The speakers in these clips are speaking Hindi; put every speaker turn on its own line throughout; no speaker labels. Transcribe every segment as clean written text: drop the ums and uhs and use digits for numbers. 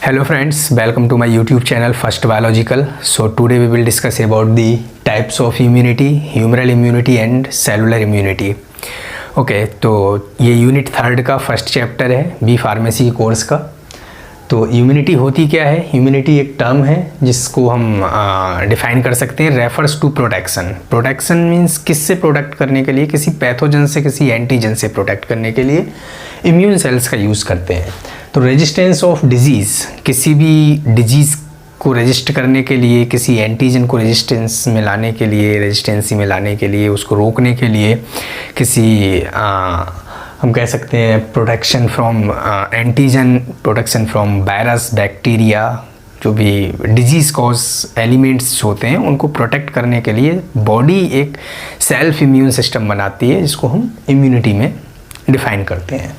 Hello friends, welcome to my YouTube channel First Biological. So today we will discuss about the types of immunity, humoral immunity and cellular immunity. Okay तो ये यूनिट 3 का फर्स्ट चैप्टर है बी फार्मेसी कोर्स का। तो इम्यूनिटी होती क्या है? इम्यूनिटी एक टर्म है जिसको हम डिफाइन कर सकते हैं, refers to protection. Protection means किससे प्रोटेक्ट करने के लिए? किसी पैथोजन से, किसी एंटीजन से प्रोटेक्ट करने के लिए इम्यून सेल्स का यूज़ करते हैं। तो रेजिस्टेंस ऑफ डिजीज़, किसी भी डिजीज़ को रेजिस्ट करने के लिए, किसी एंटीजन को रेजिस्टेंस में लाने के लिए, रेजिस्टेंसी में लाने के लिए, उसको रोकने के लिए, किसी हम कह सकते हैं protection from antigen, protection from virus, bacteria, जो भी डिजीज़ कॉज एलिमेंट्स होते हैं उनको प्रोटेक्ट करने के लिए बॉडी एक सेल्फ इम्यून सिस्टम बनाती है, जिसको हम इम्यूनिटी में डिफाइन करते हैं।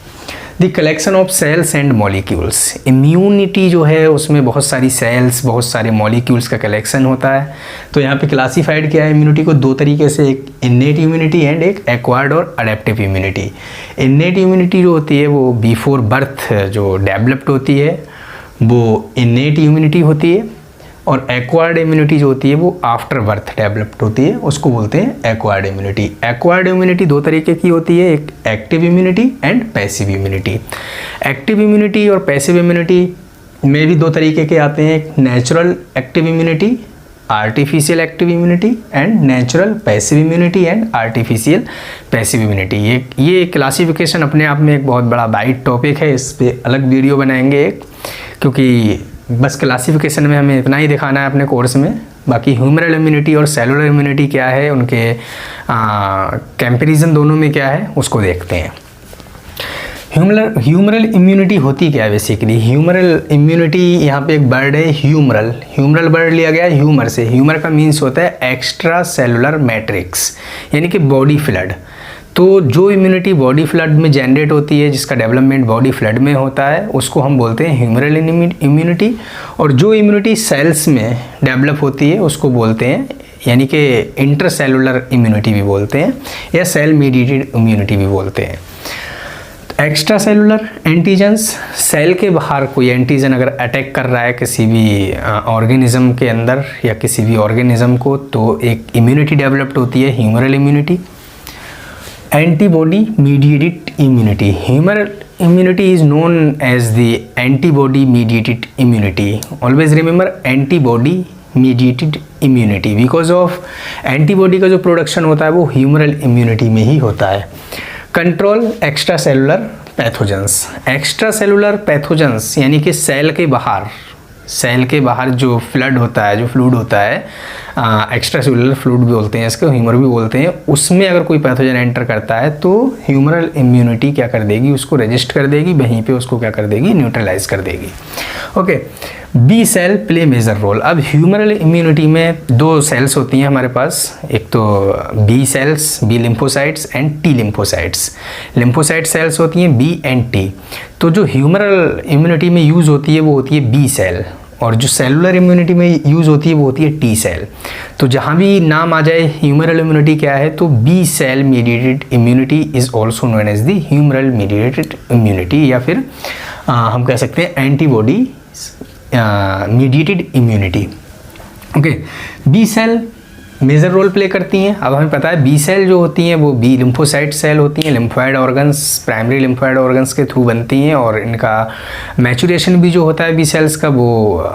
The collection of cells and molecules. Immunity जो है उसमें बहुत सारी सेल्स, बहुत सारे मॉलिक्यूल्स का कलेक्शन होता है। तो यहाँ पे क्लासीफाइड किया है इम्यूनिटी को दो तरीके से, एक इन्नेट इम्यूनिटी एंड एक एक्वायर्ड और अडेप्टिव इम्यूनिटी। इन्नेट इम्यूनिटी जो होती है वो बिफोर बर्थ जो डेवलप्ड होती है वो इन्नेट इम्यूनिटी होती है, और एक्वायर्ड इम्यूनिटी जो होती है वो आफ्टर बर्थ डेवलप्ड होती है, उसको बोलते हैं एक्वायर्ड इम्यूनिटी। एक्वायर्ड इम्यूनिटी दो तरीके की होती है, एक active immunity and passive immunity. Active immunity और पैसिव इम्यूनिटी में भी दो तरीके के आते हैं, एक natural active immunity, artificial active immunity and natural passive immunity and artificial passive immunity. ये क्लासिफिकेशन अपने आप में एक बहुत बड़ा वाइड टॉपिक है, इस पर अलग वीडियो बनाएंगे एक, क्योंकि बस क्लासिफिकेशन में हमें इतना ही दिखाना है अपने कोर्स में। बाकी ह्यूमरल इम्यूनिटी और सेलुलर इम्यूनिटी क्या है, उनके कंपैरिजन दोनों में क्या है उसको देखते हैं। ह्यूमरल इम्यूनिटी होती क्या है बेसिकली? ह्यूमरल इम्यूनिटी यहाँ पे एक वर्ड है ह्यूमरल। ह्यूमरल वर्ड लिया गया है ह्यूमर से। ह्यूमर का मीन्स होता है एक्स्ट्रा सेलुलर मैट्रिक्स, यानी कि बॉडी फ्लड। तो जो इम्यूनिटी बॉडी फ्लड में जनरेट होती है, जिसका डेवलपमेंट बॉडी फ्लड में होता है, उसको हम बोलते हैं ह्यूमरल इम्यूनिटी। और जो इम्यूनिटी सेल्स में डेवलप होती है उसको बोलते हैं, यानी कि इंटरसेलुलर इम्यूनिटी भी बोलते हैं या सेल मीडिएटेड इम्यूनिटी भी बोलते हैं। एक्स्ट्रा सेलुलर एंटीजन्स, सेल के बाहर कोई एंटीजन अगर अटैक कर रहा है किसी भी ऑर्गेनिज्म के अंदर या किसी भी ऑर्गेनिज्म को, तो एक इम्यूनिटी डेवलप्ड होती है humoral immunity. Antibody mediated immunity, humoral immunity is known as the antibody mediated immunity. Always remember antibody mediated immunity, because of antibody का जो प्रोडक्शन होता है वो ह्यूमरल इम्यूनिटी में ही होता है। Control extra cellular pathogens. Extra cellular pathogens यानी कि सेल के बाहर जो फ्लड होता है, जो फ्लूड होता है, एक्स्ट्रा सेलुलर फ्लूड भी बोलते हैं इसको, ह्यूमर भी बोलते हैं, उसमें अगर कोई पैथोजन एंटर करता है तो ह्यूमरल इम्यूनिटी क्या कर देगी, उसको रेजिस्ट कर देगी, वहीं पे उसको क्या कर देगी, न्यूट्रलाइज कर देगी। Okay, B cell play major role. अब ह्यूमरल इम्यूनिटी में दो सेल्स होती हैं हमारे पास, एक तो B cells, B lymphocytes and T lymphocytes. Lymphocyte cells होती हैं बी एंड टी। तो जो ह्यूमरल इम्यूनिटी में यूज़ होती है वो होती है बी सेल, और जो सेलुलर इम्यूनिटी में यूज़ होती है वो होती है टी सेल। तो जहाँ भी नाम आ जाए ह्यूमरल इम्यूनिटी क्या है, तो B cell mediated immunity is also known as the humoral mediated immunity, या फिर हम कह सकते हैं antibody mediated immunity. Okay, B cell major role play करती हैं। अब हमें पता है बी सेल जो होती हैं वो बी लिम्फोसाइट सेल होती हैं, lymphoid organs, primary lymphoid organs के थ्रू बनती हैं, और इनका मैचुरेशन भी जो होता है बी सेल्स का वो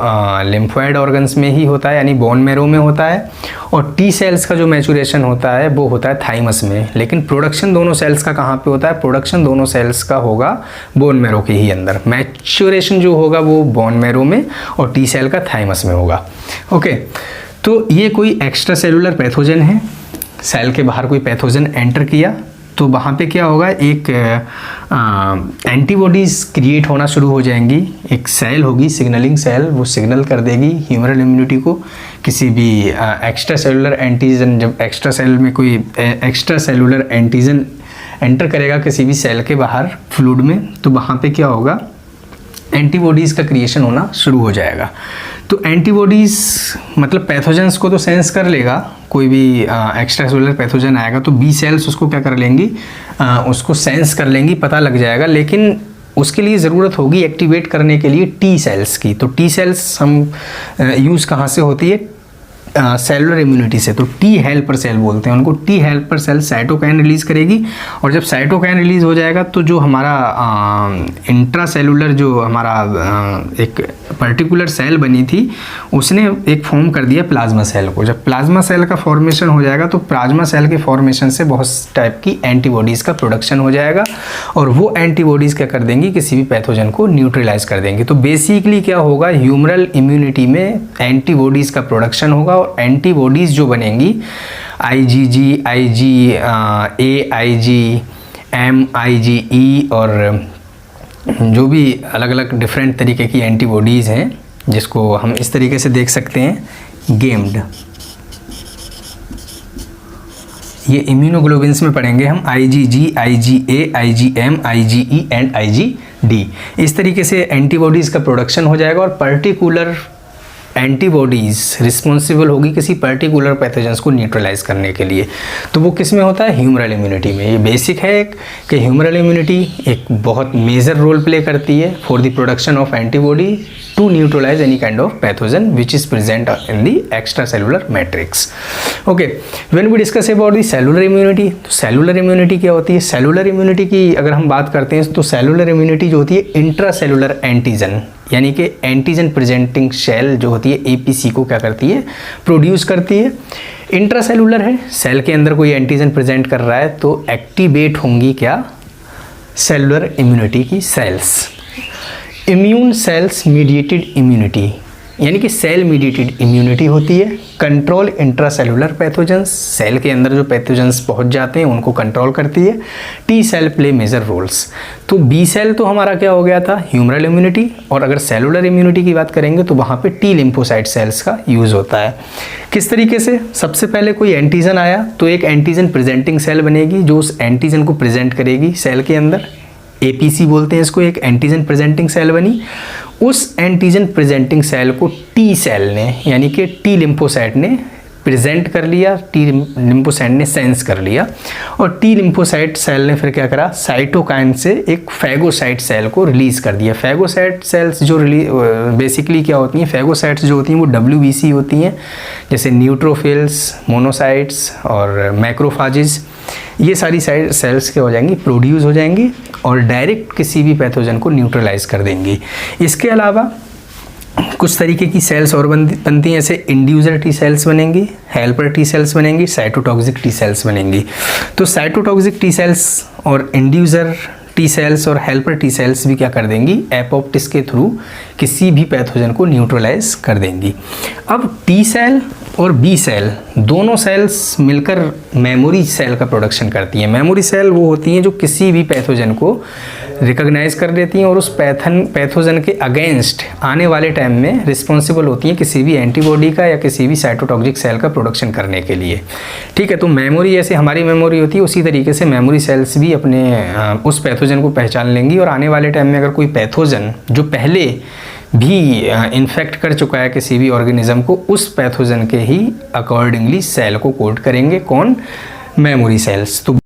लिम्फोइड ऑर्गन्स में ही होता है, यानी बोन मैरो में होता है। और टी सेल्स का जो मैचुरेशन होता है वो होता है थाइमस में। लेकिन प्रोडक्शन दोनों सेल्स का कहाँ पे होता है? प्रोडक्शन दोनों सेल्स का होगा बोन मैरो के ही अंदर। मैचुरेशन जो होगा वो बोन मैरो में और टी सेल का थाइमस में होगा। ओके, तो ये कोई एक्स्ट्रा सेलुलर पैथोजन है, सेल के बाहर कोई पैथोजन एंटर किया तो वहाँ पे क्या होगा, एक एंटीबॉडीज़ क्रिएट होना शुरू हो जाएंगी। एक सेल होगी, सिग्नलिंग सेल, वो सिग्नल कर देगी ह्यूमरल इम्यूनिटी को किसी भी एक्स्ट्रा सेलुलर एंटीजन। जब एक्स्ट्रा सेल में कोई एक्स्ट्रा सेलुलर एंटीजन एंटर करेगा किसी भी सेल के बाहर फ्लूइड में, तो वहाँ पे क्या होगा, एंटीबॉडीज़ का क्रिएशन होना शुरू हो जाएगा। तो एंटीबॉडीज़ मतलब पैथोजेंस को तो सेंस कर लेगा, कोई भी एक्स्ट्रा सेलुलर पैथोजन आएगा तो बी सेल्स उसको क्या कर लेंगी, उसको सेंस कर लेंगी, पता लग जाएगा। लेकिन उसके लिए ज़रूरत होगी एक्टिवेट करने के लिए टी सेल्स की। तो टी सेल्स हम यूज़ कहाँ से होती है, सेलुलर इम्यूनिटी से। तो टी हेल्पर सेल बोलते हैं उनको। T helper cell cytokine release करेगी, और जब साइटोकाइन रिलीज़ हो जाएगा तो जो हमारा इंट्रा सेलुलर जो हमारा एक पर्टिकुलर सेल बनी थी उसने एक फॉर्म कर दिया प्लाज्मा सेल को। जब प्लाज्मा सेल का फॉर्मेशन हो जाएगा तो प्लाज्मा सेल के फॉर्मेशन से बहुत टाइप की एंटीबॉडीज़ का प्रोडक्शन हो जाएगा, और वो एंटीबॉडीज़ क्या कर देंगी, किसी भी पैथोजन को न्यूट्रलाइज कर देंगी। तो बेसिकली क्या होगा, ह्यूमरल इम्यूनिटी में एंटीबॉडीज़ का प्रोडक्शन होगा, और एंटीबॉडीज़ जो बनेंगी IgG, IgA, IgM, IgE और जो भी अलग अलग डिफरेंट तरीके की एंटीबॉडीज़ हैं, जिसको हम इस तरीके से देख सकते हैं गेम्ड। ये इम्यूनोग्लोबिन्स में पढ़ेंगे हम IgG, IgA, IgM, IgE and IgD। इस तरीके से एंटीबॉडीज़ का प्रोडक्शन हो जाएगा, और पर्टिकुलर एंटीबॉडीज़ रिस्पॉन्सिबल होगी किसी पर्टिकुलर पैथोजेंस को न्यूट्रलाइज करने के लिए। तो वो किस में होता है, ह्यूमरल इम्यूनिटी में। ये बेसिक है एक कि ह्यूमरल इम्यूनिटी एक बहुत मेजर रोल प्ले करती है for the production of antibody to neutralize any kind of pathogen which is present in the extra cellular matrix. Okay, when we discuss about the cellular immunity, तो सेलुलर इम्यूनिटी क्या होती है। सेलुलर इम्यूनिटी की अगर हम बात करते हैं तो सेलुलर इम्यूनिटी जो होती है इंट्रा सेलुलर एंटीजन, यानी कि एंटीजन प्रेजेंटिंग सेल जो होती है APC को क्या करती है, प्रोड्यूस करती है। इंट्रा सेलुलर है, सेल के अंदर कोई एंटीजन प्रेजेंट कर रहा है तो एक्टिवेट होंगी क्या, सेलुलर इम्यूनिटी की cells. Immune cells mediated immunity, यानी कि सेल मीडिएटेड इम्यूनिटी होती है। Control intra cellular pathogens, cell के अंदर जो पैथोजेंस पहुंच जाते हैं उनको कंट्रोल करती है। T cell play major roles. तो बी सेल तो हमारा क्या हो गया था, ह्यूमरल इम्यूनिटी, और अगर सेलुलर इम्यूनिटी की बात करेंगे तो वहाँ पे टी लिम्फोसाइट सेल्स का यूज़ होता है। किस तरीके से, सबसे पहले कोई एंटीजन आया तो एक एंटीजन प्रेजेंटिंग सेल बनेगी जो उस एंटीजन को प्रेजेंट करेगी सेल के अंदर, APC बोलते हैं इसको। एक एंटीजन प्रेजेंटिंग सेल बनी, उस एंटीजन प्रेजेंटिंग सेल को टी सेल ने, यानी कि टी लिम्फोसाइट ने प्रेजेंट कर लिया, टी लिम्फोसाइट ने सेंस कर लिया, और टी लिम्फोसाइट सेल ने फिर क्या करा, साइटोकाइन से एक फैगोसाइट सेल को रिलीज़ कर दिया। फैगोसाइट सेल्स जो बेसिकली क्या होती हैं, फैगोसाइट्स जो होती हैं वो WBC होती हैं, जैसे न्यूट्रोफिल्स, मोनोसाइट्स और मैक्रोफाजिस। ये सारी सेल्स क्या हो जाएंगी, प्रोड्यूस हो जाएंगी और डायरेक्ट किसी भी पैथोजन को न्यूट्रलाइज कर देंगी। इसके अलावा कुछ तरीके की सेल्स और बनती हैं, जैसे इंड्यूसर टी सेल्स बनेंगी, हेल्पर टी सेल्स बनेंगी, साइटोटॉक्सिक टी सेल्स बनेंगी। तो साइटोटॉक्सिक टी सेल्स और इंड्यूसर टी सेल्स और हेल्पर टी सेल्स भी क्या कर देंगी, एपोप्टिस के थ्रू किसी भी पैथोजन को न्यूट्रलाइज कर देंगी। अब टी सेल और बी सेल दोनों सेल्स मिलकर मेमोरी सेल का प्रोडक्शन करती हैं। मेमोरी सेल वो होती हैं जो किसी भी पैथोजन को रिकॉग्नाइज कर देती हैं और उस पैथोजन के अगेंस्ट आने वाले टाइम में रिस्पॉन्सिबल होती हैं किसी भी एंटीबॉडी का या किसी भी साइटोटॉक्सिक सेल का प्रोडक्शन करने के लिए। ठीक है, तो मेमोरी जैसे हमारी मेमोरी होती है उसी तरीके से मेमोरी सेल्स भी अपने उस पैथोजन को पहचान लेंगी, और आने वाले टाइम में अगर कोई पैथोजन जो पहले भी इन्फेक्ट कर चुका है किसी भी ऑर्गेनिज्म को, उस पैथोजन के ही अकॉर्डिंगली सेल को कोड करेंगे, कौन, मेमोरी सेल्स। तो